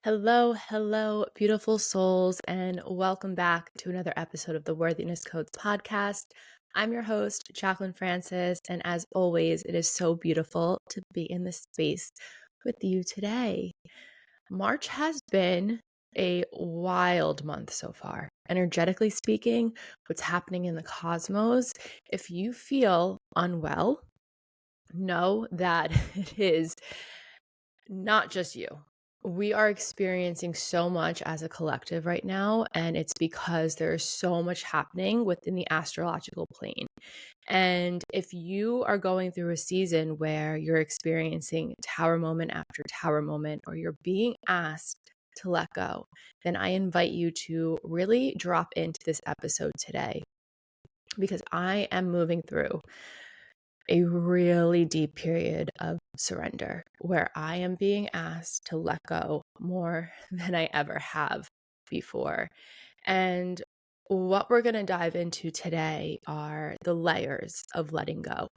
Hello, beautiful souls, and welcome back to another episode of the Worthiness Codes Podcast. I'm your host, Jaclyn Francis, and as always, it is so beautiful to be in this space with you today. March has been a wild month so far. Energetically speaking, what's happening in the cosmos, if you feel unwell, know that it is not just you. We are experiencing so much as a collective right now, and it's because there's so much happening within the astrological plane. And if you are going through a season where you're experiencing tower moment after tower moment, or you're being asked to let go, then I invite you to really drop into this episode today, because I am moving through a really deep period of surrender where I am being asked to let go more than I ever have before. And what we're going to dive into today are the layers of letting go.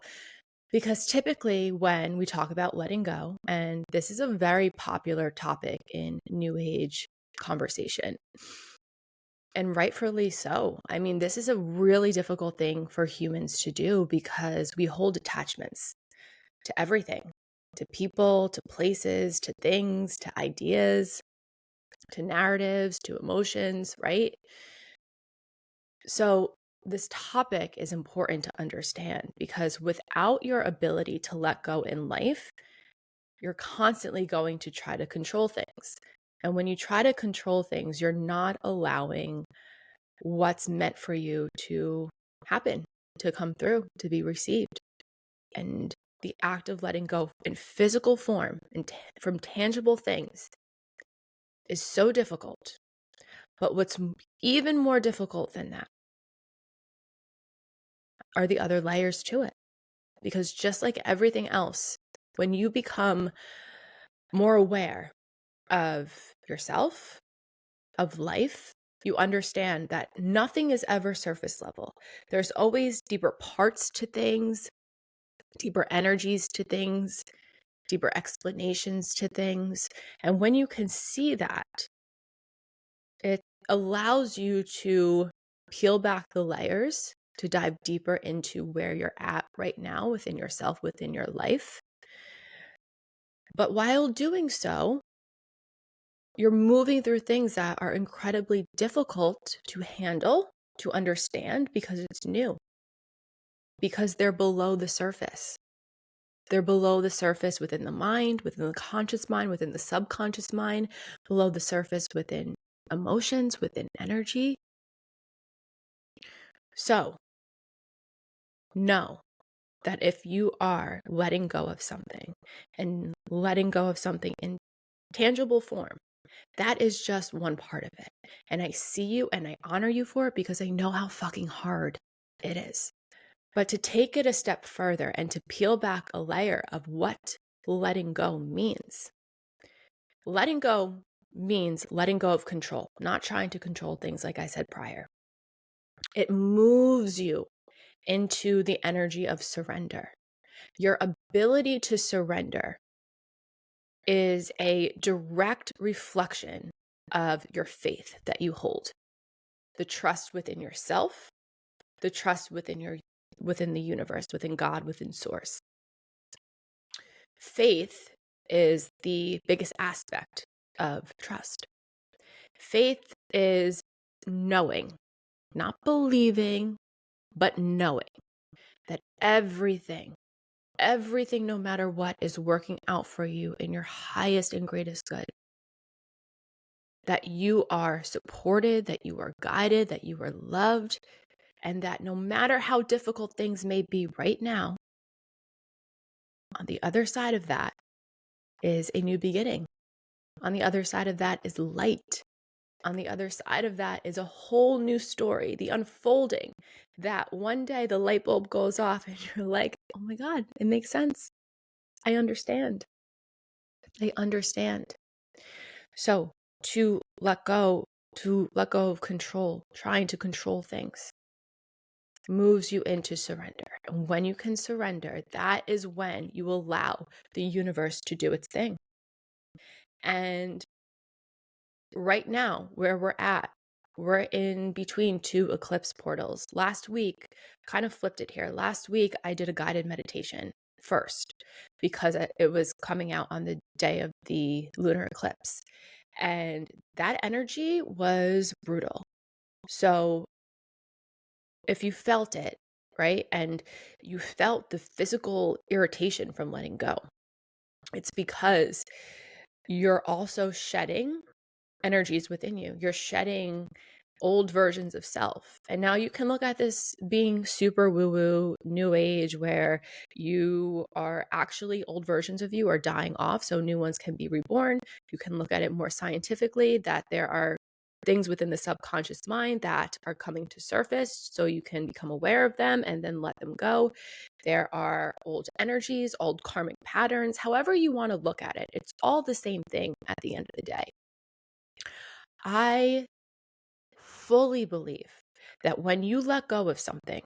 Because typically when we talk about letting go, and this is a very popular topic in New Age conversation, and rightfully so. I mean, this is a really difficult thing for humans to do because we hold attachments to everything, to people, to places, to things, to ideas, to narratives, to emotions, right? So this topic is important to understand because without your ability to let go in life, you're constantly going to try to control things. And when you try to control things, you're not allowing what's meant for you to happen, to come through, to be received. And the act of letting go in physical form and from tangible things is so difficult. But what's even more difficult than that are the other layers to it. Because just like everything else, when you become more aware of yourself, of life, you understand that nothing is ever surface level. There's always deeper parts to things, deeper energies to things, deeper explanations to things. And when you can see that, it allows you to peel back the layers, to dive deeper into where you're at right now within yourself, within your life. But while doing so, you're moving through things that are incredibly difficult to handle, to understand, because it's new, because they're below the surface. They're below the surface within the mind, within the conscious mind, within the subconscious mind, below the surface within emotions, within energy. So know that if you are letting go of something and letting go of something in tangible form, that is just one part of it. And I see you and I honor you for it because I know how fucking hard it is. But to take it a step further and to peel back a layer of what letting go means. Letting go means letting go of control, not trying to control things like I said prior. It moves you into the energy of surrender. Your ability to surrender is a direct reflection of your faith that you hold, the trust within yourself, the trust within the universe, within God, within source. Faith is the biggest aspect of trust. Faith is knowing, not believing, but knowing that everything, no matter what, is working out for you in your highest and greatest good. That you are supported, that you are guided, that you are loved, and that no matter how difficult things may be right now, on the other side of that is a new beginning. On the other side of that is light. On the other side of that is a whole new story, the unfolding, that one day the light bulb goes off and you're like, oh my God, it makes sense. I understand. So to let go of control, trying to control things, moves you into surrender. And when you can surrender, that is when you allow the universe to do its thing. And right now, where we're in between two eclipse portals. Last week, kind of flipped it here. Last week, I did a guided meditation first because it was coming out on the day of the lunar eclipse. And that energy was brutal. So if you felt it, right, and you felt the physical irritation from letting go, it's because you're also shedding energies within you. You're shedding old versions of self. And now you can look at this being super woo-woo, new age, where you are actually old versions of you are dying off, so new ones can be reborn. You can look at it more scientifically, that there are things within the subconscious mind that are coming to surface, so you can become aware of them and then let them go. There are old energies, old karmic patterns, however you want to look at it. It's all the same thing at the end of the day. I fully believe that when you let go of something,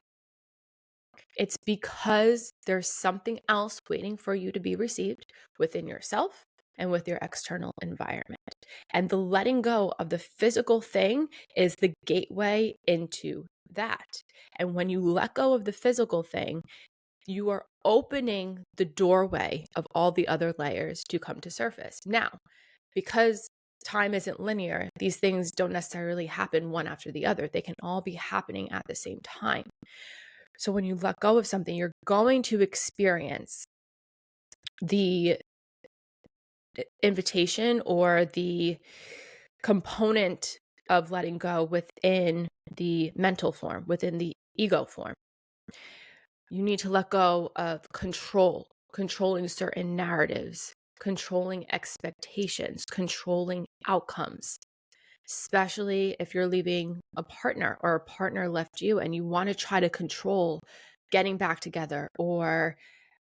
it's because there's something else waiting for you to be received within yourself and with your external environment. And the letting go of the physical thing is the gateway into that. And when you let go of the physical thing, you are opening the doorway of all the other layers to come to surface. Now, because time isn't linear, these things don't necessarily happen one after the other. They can all be happening at the same time. So when you let go of something, you're going to experience the invitation or the component of letting go within the mental form, within the ego form. You need to let go of controlling certain narratives, controlling expectations, controlling outcomes, especially if you're leaving a partner or a partner left you and you want to try to control getting back together or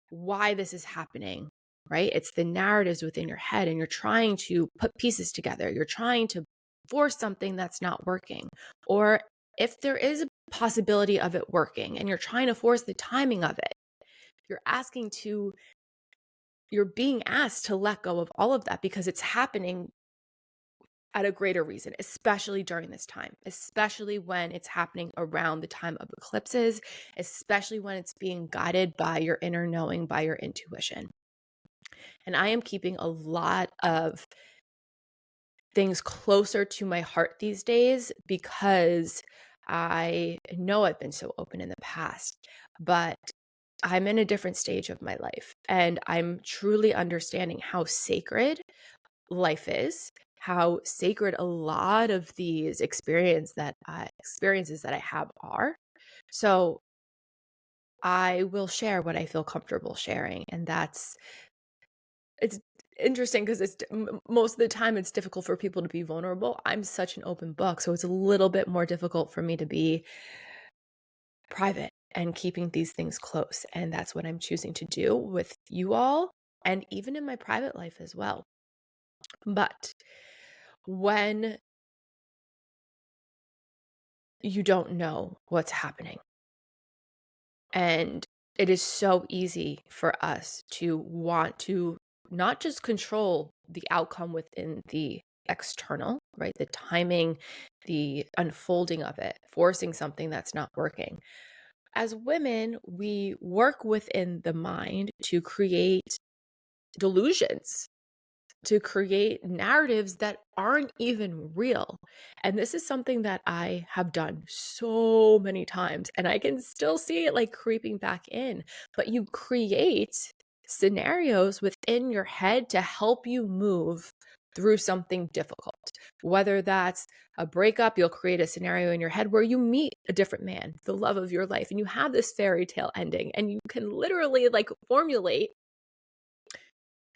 why this is happening, right? It's the narratives within your head and you're trying to put pieces together. You're trying to force something that's not working. Or if there is a possibility of it working and you're trying to force the timing of it, you're being asked to let go of all of that because it's happening at a greater reason, especially during this time, especially when it's happening around the time of eclipses, especially when it's being guided by your inner knowing, by your intuition. And I am keeping a lot of things closer to my heart these days because I know I've been so open in the past, but I'm in a different stage of my life and I'm truly understanding how sacred life is, how sacred a lot of these experiences that I have are. So I will share what I feel comfortable sharing, and it's interesting because most of the time it's difficult for people to be vulnerable. I'm such an open book, so it's a little bit more difficult for me to be private and keeping these things close, and that's what I'm choosing to do with you all and even in my private life as well. But when you don't know what's happening. And it is so easy for us to want to not just control the outcome within the external, right? The timing, the unfolding of it, forcing something that's not working. As women, we work within the mind to create delusions, to create narratives that aren't even real. And this is something that I have done so many times, and I can still see it like creeping back in. But you create scenarios within your head to help you move through something difficult. Whether that's a breakup, you'll create a scenario in your head where you meet a different man, the love of your life, and you have this fairy tale ending, and you can literally like formulate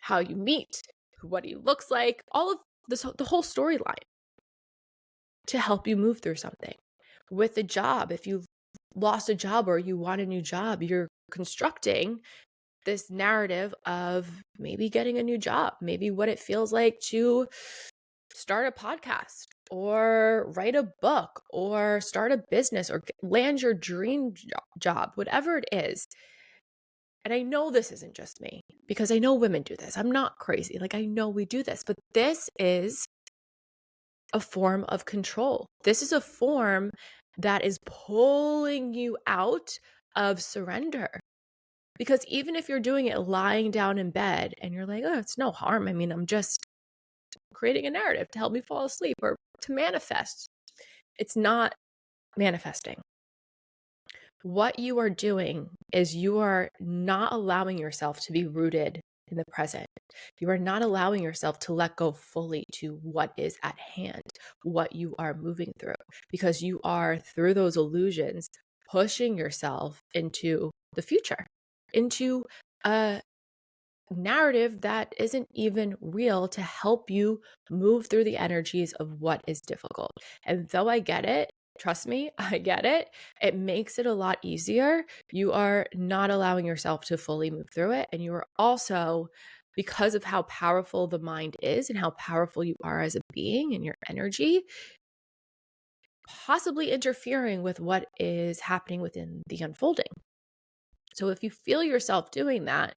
how you meet, what he looks like, all of this, the whole storyline to help you move through something. With a job, if you lost a job or you want a new job, you're constructing this narrative of maybe getting a new job, maybe what it feels like to start a podcast or write a book or start a business or land your dream job, whatever it is. And I know this isn't just me because I know women do this. I'm not crazy. Like I know we do this, but this is a form of control. This is a form that is pulling you out of surrender. Because even if you're doing it lying down in bed and you're like, oh, it's no harm. I mean, I'm just creating a narrative to help me fall asleep or to manifest. It's not manifesting. What you are doing is you are not allowing yourself to be rooted in the present. You are not allowing yourself to let go fully to what is at hand, what you are moving through, because you are, through those illusions, pushing yourself into the future, into a narrative that isn't even real to help you move through the energies of what is difficult. And though I get it, trust me, I get it. It makes it a lot easier. You are not allowing yourself to fully move through it. And you are also, because of how powerful the mind is and how powerful you are as a being and your energy, possibly interfering with what is happening within the unfolding. So if you feel yourself doing that,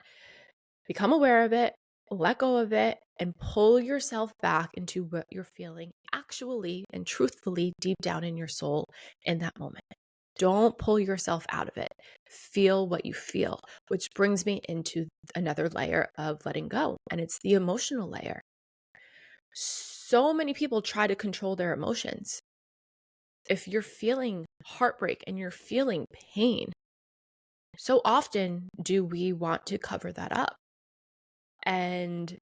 become aware of it, let go of it, and pull yourself back into what you're feeling actually and truthfully deep down in your soul in that moment. Don't pull yourself out of it. Feel what you feel, which brings me into another layer of letting go, and it's the emotional layer. So many people try to control their emotions. If you're feeling heartbreak and you're feeling pain, so often do we want to cover that up. And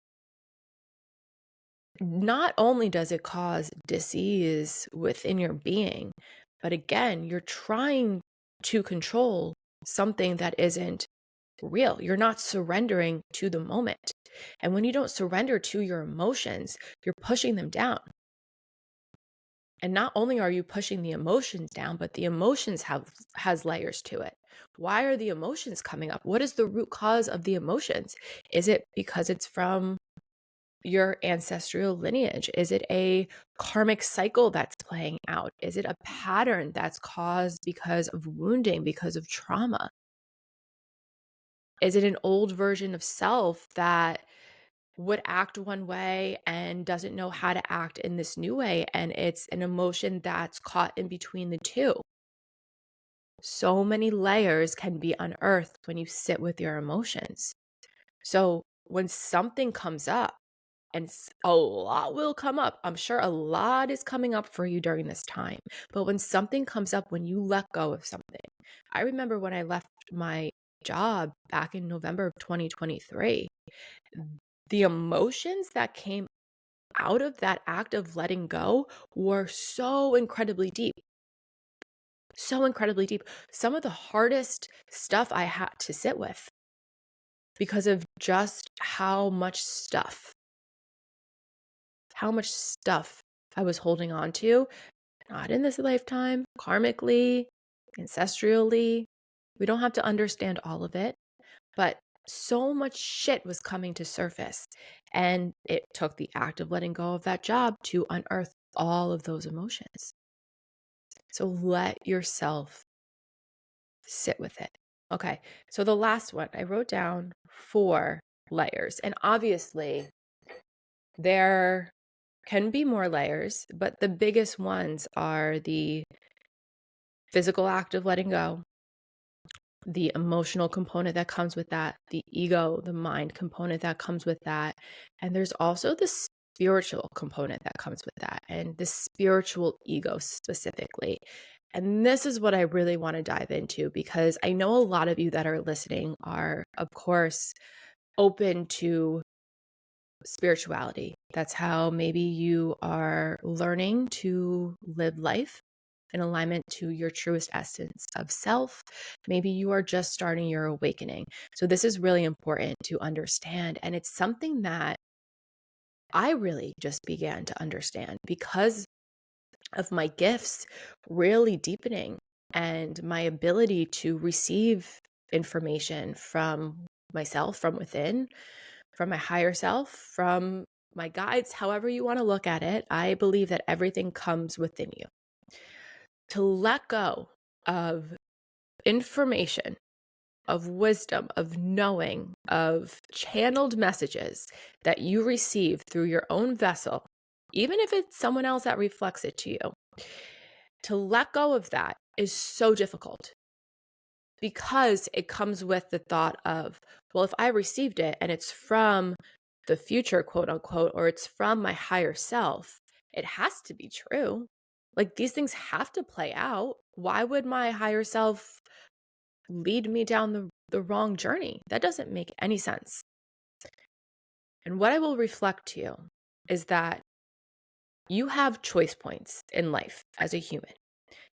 not only does it cause disease within your being, but again, you're trying to control something that isn't real. You're not surrendering to the moment. And when you don't surrender to your emotions, you're pushing them down. And not only are you pushing the emotions down, but the emotions has layers to it. Why are the emotions coming up? What is the root cause of the emotions? Is it because it's from your ancestral lineage? Is it a karmic cycle that's playing out? Is it a pattern that's caused because of wounding, because of trauma? Is it an old version of self that would act one way and doesn't know how to act in this new way? And it's an emotion that's caught in between the two. So many layers can be unearthed when you sit with your emotions. So when something comes up, and a lot will come up. I'm sure a lot is coming up for you during this time. But when something comes up, when you let go of something, I remember when I left my job back in November of 2023, the emotions that came out of that act of letting go were so incredibly deep. So incredibly deep. Some of the hardest stuff I had to sit with because of just how much stuff I was holding on to, not in this lifetime, karmically, ancestrally. We don't have to understand all of it, but so much shit was coming to surface. And it took the act of letting go of that job to unearth all of those emotions. So let yourself sit with it. Okay, so the last one, I wrote down 4 layers. And obviously, there can be more layers, but the biggest ones are the physical act of letting go, the emotional component that comes with that, the ego, the mind component that comes with that. And there's also the spiritual component that comes with that, and the spiritual ego specifically. And this is what I really want to dive into, because I know a lot of you that are listening are, of course, open to spirituality. That's how maybe you are learning to live life in alignment to your truest essence of self. Maybe you are just starting your awakening. So this is really important to understand. And it's something that I really just began to understand because of my gifts really deepening and my ability to receive information from myself, from within, from my higher self, from my guides, however you want to look at it. I believe that everything comes within you. To let go of information, of wisdom, of knowing, of channeled messages that you receive through your own vessel, even if it's someone else that reflects it to you. To let go of that is so difficult because it comes with the thought of, well, if I received it and it's from the future, quote unquote, or it's from my higher self, it has to be true. Like these things have to play out. Why would my higher self lead me down the wrong journey? That doesn't make any sense. And what I will reflect to you is that you have choice points in life as a human.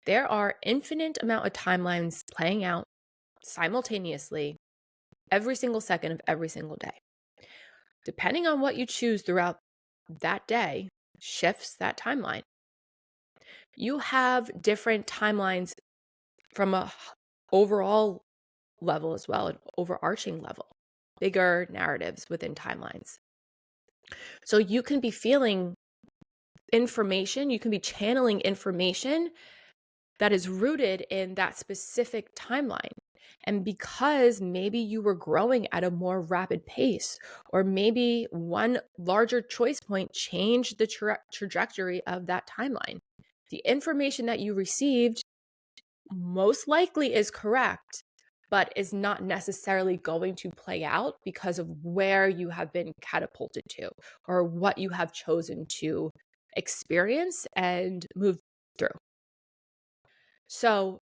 There are infinite amount of timelines playing out simultaneously every single second of every single day. Depending on what you choose throughout that day shifts that timeline. You have different timelines from a overall level as well, an overarching level, bigger narratives within timelines. So you can be feeling information, you can be channeling information that is rooted in that specific timeline. And because maybe you were growing at a more rapid pace, or maybe one larger choice point changed the trajectory of that timeline, the information that you received most likely is correct, but is not necessarily going to play out because of where you have been catapulted to or what you have chosen to experience and move through. So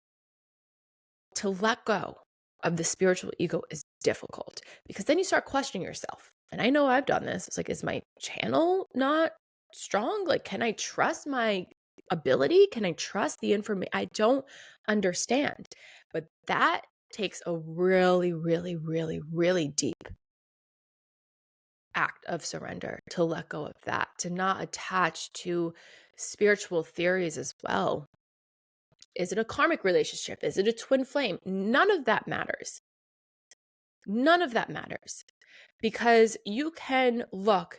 to let go of the spiritual ego is difficult because then you start questioning yourself. And I know I've done this. It's like, is my channel not strong? Like, can I trust my ability? Can I trust the information? I don't understand. But that takes a really, really, really, really deep act of surrender to let go of that, to not attach to spiritual theories as well. Is it a karmic relationship? Is it a twin flame? None of that matters. None of that matters because you can look,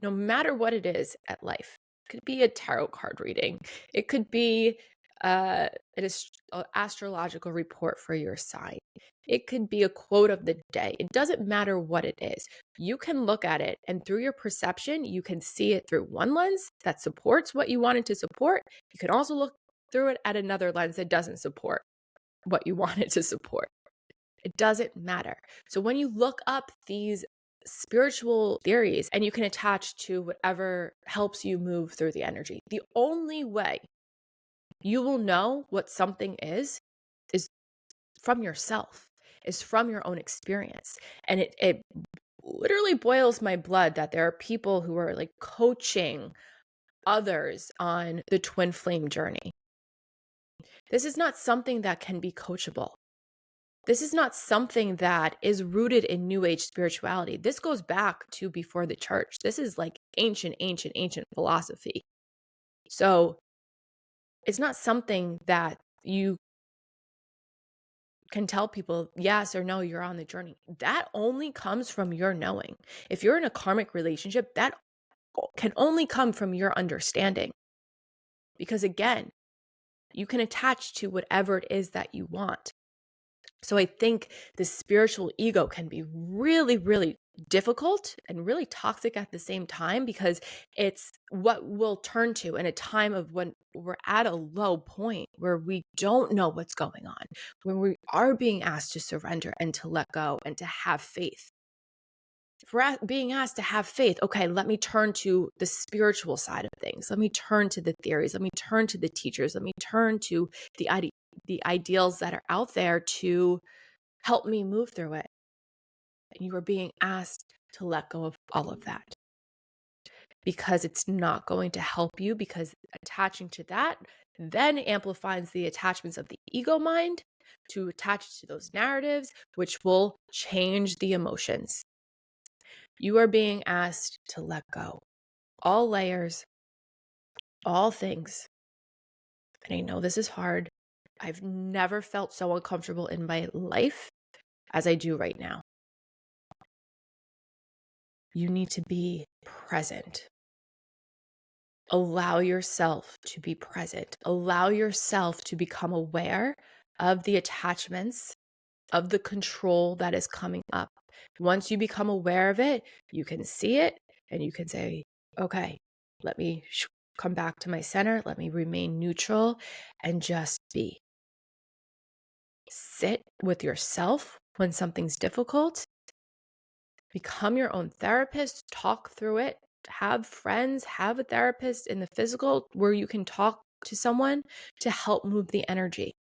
no matter what it is at life. It could be a tarot card reading. It could be an astrological report for your sign. It could be a quote of the day. It doesn't matter what it is. You can look at it and through your perception, you can see it through one lens that supports what you wanted to support. You can also look through it at another lens that doesn't support what you wanted to support. It doesn't matter. So when you look up these spiritual theories and you can attach to whatever helps you move through the energy, the only way you will know what something is from yourself, is from your own experience. And it literally boils my blood that there are people who are like coaching others on the twin flame journey. This is not something that can be coachable. This is not something that is rooted in New Age spirituality. This goes back to before the church. This is like ancient philosophy. So it's not something that you can tell people yes or no, you're on the journey. That only comes from your knowing. If you're in a karmic relationship, that can only come from your understanding. Because again, you can attach to whatever it is that you want. So I think the spiritual ego can be really, really difficult and really toxic at the same time because it's what we'll turn to in a time of when we're at a low point where we don't know what's going on, when we are being asked to surrender and to let go and to have faith. If we're being asked to have faith, okay, let me turn to the spiritual side of things. Let me turn to the theories. Let me turn to the teachers. Let me turn to the ideals that are out there to help me move through it. And you are being asked to let go of all of that because it's not going to help you, because attaching to that then amplifies the attachments of the ego mind to attach to those narratives, which will change the emotions. You are being asked to let go. All layers, all things. And I know this is hard. I've never felt so uncomfortable in my life as I do right now. You need to be present. Allow yourself to be present. Allow yourself to become aware of the attachments, of the control that is coming up. Once you become aware of it, you can see it and you can say, okay, Let me come back to my center. Let me remain neutral and just be. Sit with yourself when something's difficult. Become your own therapist. Talk through it. Have friends, have a therapist in the physical where you can talk to someone to help move the energy.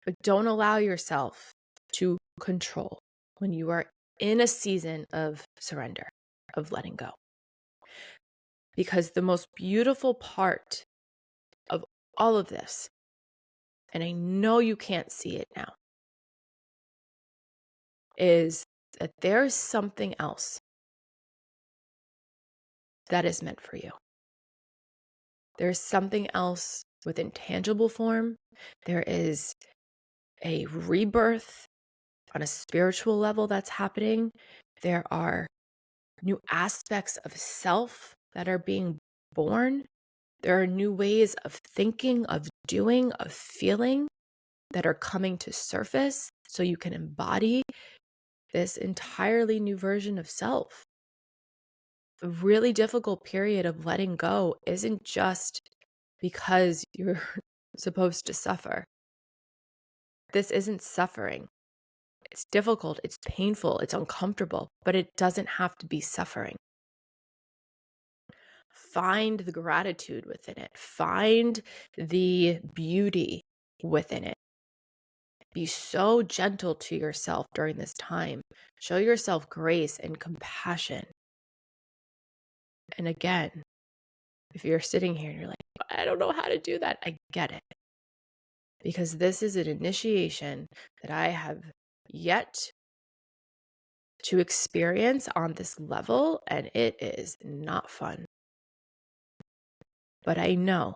But don't allow yourself to control when you are in a season of surrender, of letting go. Because the most beautiful part of all of this, and I know you can't see it now, is that there's something else that is meant for you. There's something else with intangible form. There is a rebirth on a spiritual level that's happening. There are new aspects of self that are being born. There are new ways of thinking, of doing, of feeling that are coming to surface so you can embody this entirely new version of self. The really difficult period of letting go isn't just because you're supposed to suffer. This isn't suffering. It's difficult, it's painful, it's uncomfortable, but it doesn't have to be suffering. Find the gratitude within it. Find the beauty within it. Be so gentle to yourself during this time. Show yourself grace and compassion. And again, if you're sitting here and you're like, I don't know how to do that, I get it. Because this is an initiation that I have yet to experience on this level, and it is not fun. But I know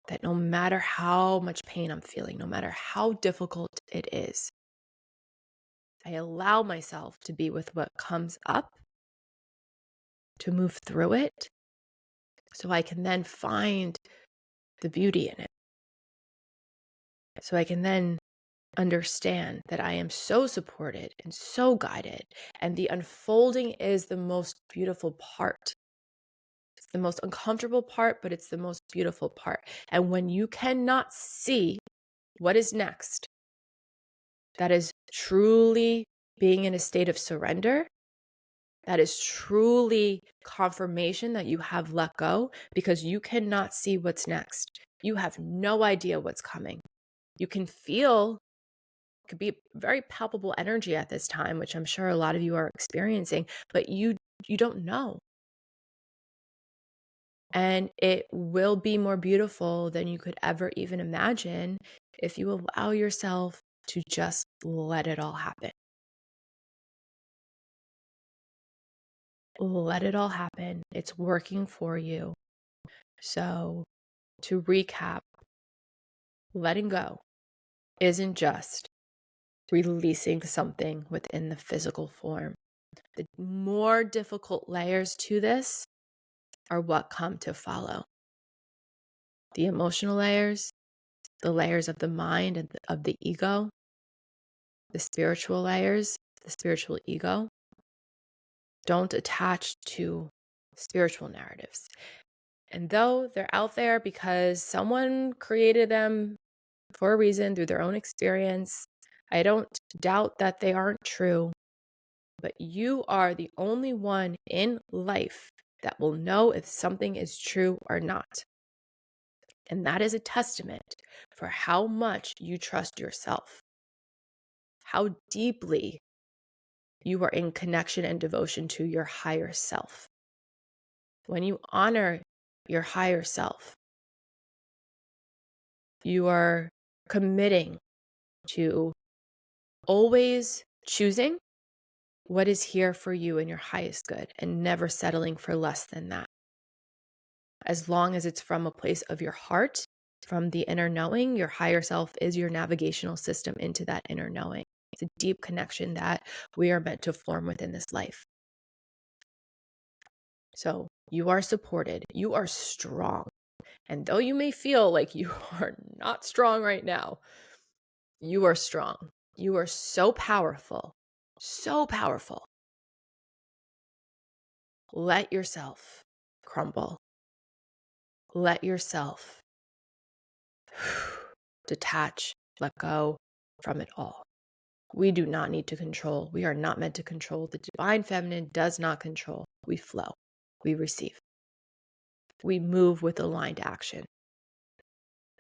that no matter how much pain I'm feeling, no matter how difficult it is, I allow myself to be with what comes up, to move through it, so I can then find the beauty in it. So I can then understand that I am so supported and so guided, and the unfolding is the most beautiful part. It's the most uncomfortable part, but it's the most beautiful part. And when you cannot see what is next, that is truly being in a state of surrender. That is truly confirmation that you have let go, because you cannot see what's next. You have no idea what's coming. You can feel, it could be very palpable energy at this time, which I'm sure a lot of you are experiencing, but you don't know. And it will be more beautiful than you could ever even imagine if you allow yourself to just let it all happen. Let it all happen. It's working for you. So, to recap, letting go isn't just releasing something within the physical form. The more difficult layers to this are what come to follow. The emotional layers, the layers of the mind and of the ego, the spiritual layers, the spiritual ego. Don't attach to spiritual narratives. And though they're out there because someone created them for a reason through their own experience, I don't doubt that they aren't true. But you are the only one in life that will know if something is true or not. And that is a testament for how much you trust yourself, how deeply you are in connection and devotion to your higher self. When you honor your higher self, you are committing to always choosing what is here for you in your highest good and never settling for less than that. As long as it's from a place of your heart, from the inner knowing, your higher self is your navigational system into that inner knowing. It's a deep connection that we are meant to form within this life. So you are supported, you are strong. And though you may feel like you are not strong right now, you are strong. You are so powerful, so powerful. Let yourself crumble. Let yourself detach, let go from it all. We do not need to control. We are not meant to control. The divine feminine does not control. We flow. We receive. We move with aligned action.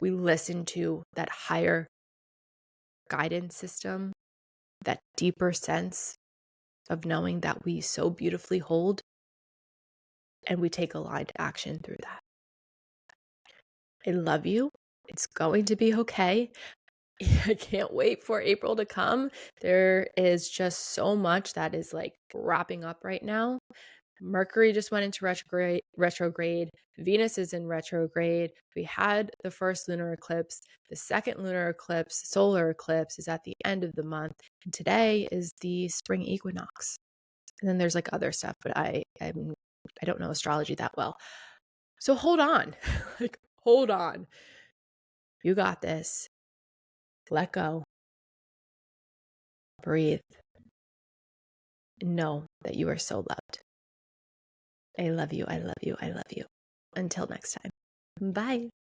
We listen to that higher guidance system, that deeper sense of knowing that we so beautifully hold, and we take aligned action through that. I love you. It's going to be okay. I can't wait for April to come. There is just so much that is like wrapping up right now. Mercury just went into retrograde. Venus is in retrograde. We had the first lunar eclipse. The second lunar eclipse, solar eclipse, is at the end of the month. And today is the spring equinox. And then there's like other stuff, but I don't know astrology that well. So hold on. Like, hold on. You got this. Let go. Breathe. Know that you are so loved. I love you. I love you. I love you. Until next time. Bye.